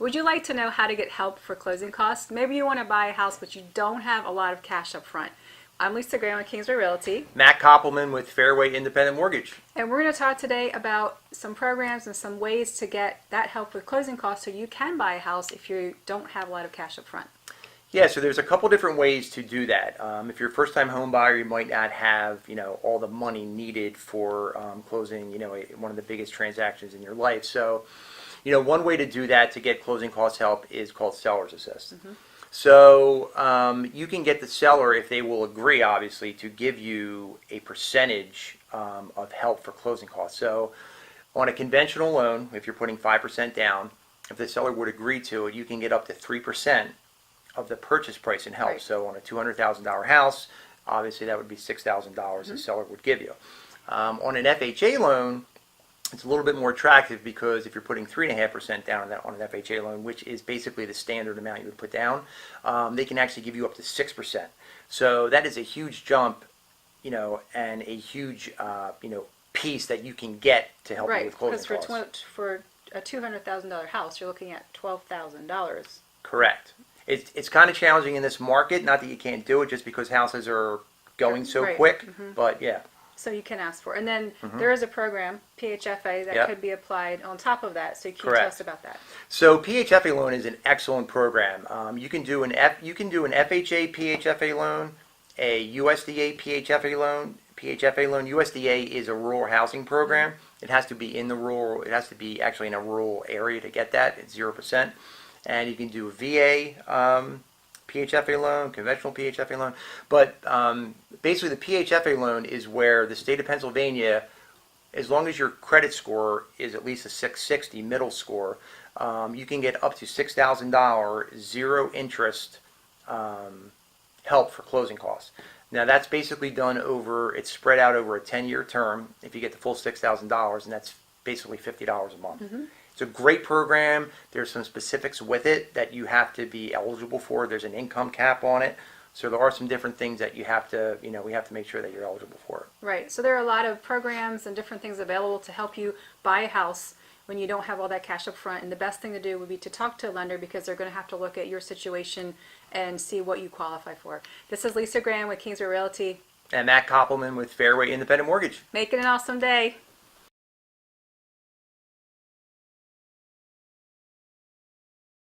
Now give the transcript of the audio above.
Would you like to know how to get help for closing costs? Maybe you want to buy a house, but you don't have a lot of cash up front. I'm Lisa Graham with Kingsbury Realty. Matt Koppelman with Fairway Independent Mortgage. And we're going to talk today about some programs and some ways to get that help with closing costs so you can buy a house if you don't have a lot of cash up front. Yeah, so there's a couple different ways to do that. If you're a first-time home buyer, you might not have, all the money needed for closing, one of the biggest transactions in your life. So, one way to do that to get closing cost help is called seller's assist. Mm-hmm. So you can get the seller, if they will agree, obviously, to give you a percentage of help for closing costs. So on a conventional loan, if you're putting 5% down, if the seller would agree to it, you can get up to 3% of the purchase price in help. Right. So on a $200,000 house, obviously that would be $6,000 the seller would give you. On an FHA loan, it's a little bit more attractive because if you're putting 3.5% down on an FHA loan, which is basically the standard amount you would put down, they can actually give you up to 6%. So that is a huge jump, and a huge, piece that you can get to help you with closing costs. Because for a $200,000 house, you're looking at $12,000. Correct. It's kind of challenging in this market. Not that you can't do it, just because houses are going so quick. Mm-hmm. But yeah. So you can ask for it. And then there is a program, PHFA, that could be applied on top of that. So can you tell us about that? So PHFA loan is an excellent program. You can do an FHA PHFA loan, a USDA PHFA loan. PHFA loan. USDA is a rural housing program. It has to be in the rural. It has to be actually in a rural area to get that. It's 0%. And you can do a VA PHFA loan, conventional PHFA loan. But basically the PHFA loan is where the state of Pennsylvania, as long as your credit score is at least a 660 middle score, you can get up to $6,000 zero interest help for closing costs. Now that's basically it's spread out over a 10-year term if you get the full $6,000, and that's basically $50 a month. Mm-hmm. It's a great program. There's some specifics with it that you have to be eligible for. There's an income cap on it. So there are some different things that you have to, we have to make sure that you're eligible for it. Right. So there are a lot of programs and different things available to help you buy a house when you don't have all that cash up front. And the best thing to do would be to talk to a lender because they're going to have to look at your situation and see what you qualify for. This is Lisa Graham with Kingsbury Realty. And Matt Koppelman with Fairway Independent Mortgage. Make it an awesome day.